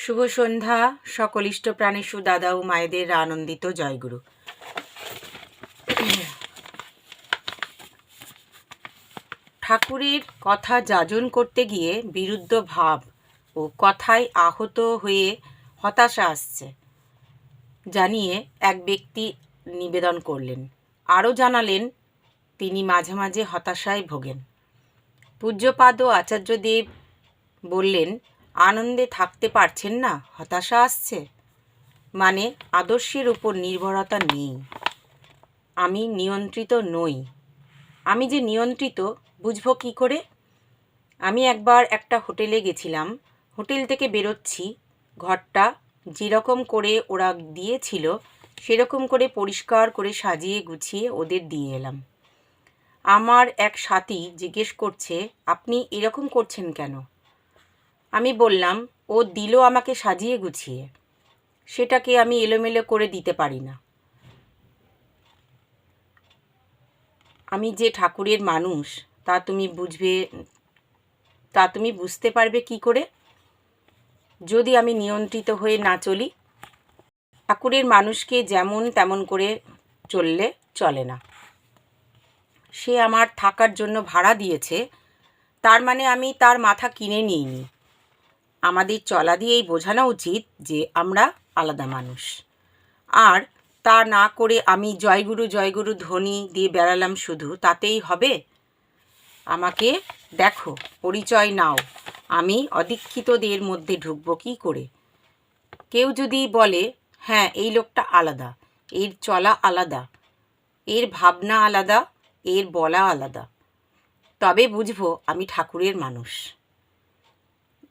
শুভ সন্ধ্যা সকল ইষ্টপ্রাণী সুদাদা ও মায়েদের আনন্দিত জয়গুরু। ঠাকুরের কথা যাজন করতে গিয়ে বিরুদ্ধ ভাব ও কথায় আহত হয়ে হতাশা আসছে জানিয়ে এক ব্যক্তি নিবেদন করলেন। আরও জানালেন তিনি মাঝে মাঝে হতাশায় ভোগেন। পূজ্যপাদ আচার্যদেব বললেন, আনন্দে থাকতে পারছেন না, হতাশা আসছে, মানে আদর্শের উপর নির্ভরতা নেই। আমি নিয়ন্ত্রিত নই। আমি যে নিয়ন্ত্রিত বুঝবো কী করে? আমি একবার একটা হোটেলে গেছিলাম। হোটেল থেকে বেরোচ্ছি, ঘরটা যেরকম করে ওরা দিয়েছিল সেরকম করে পরিষ্কার করে সাজিয়ে গুছিয়ে ওদের দিয়ে এলাম। আমার এক সাথী জিজ্ঞেস করছে, আপনি এরকম করছেন কেন? আমি বললাম, ও দিল আমাকে সাজিয়ে গুছিয়ে, সেটাকে আমি এলোমেলো করে দিতে পারি না। আমি যে ঠাকুরের মানুষ তা তুমি বুঝতে পারবে কি করে যদি আমি নিয়ন্ত্রিত হয়ে না চলি? ঠাকুরের মানুষকে যেমন তেমন করে চললে চলে না। সে আমার থাকার জন্য ভাড়া দিয়েছে, তার মানে আমি তার মাথা কিনে নিইনি। আমাদের চলা দিয়েই বোঝানো উচিত যে আমরা আলাদা মানুষ। আর তা না করে আমি জয়গুরু জয়গুরু ধ্বনি দিয়ে বেড়ালাম শুধু, তাতেই হবে? আমাকে দেখো, পরিচয় নাও। আমি অদীক্ষিতদের মধ্যে ঢুকবো কী করে? কেউ যদি বলে, হ্যাঁ এই লোকটা আলাদা, এর চলা আলাদা, এর ভাবনা আলাদা, এর বলা আলাদা, তবে বুঝবো আমি ঠাকুরের মানুষ।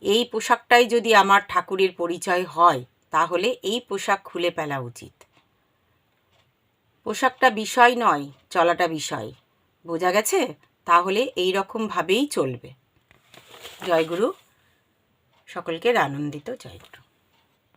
এই পোশাকটাই যদি আমার ঠাকুরের পরিচয় হয়, তাহলে এই পোশাক খুলে ফেলা উচিত। পোশাকটা বিষয় নয়, চলাটা বিষয়। বোঝা গেছে? তাহলে এই রকমভাবেই চলবে। জয়গুরু, সকলকে আনন্দিত জয়গুরু।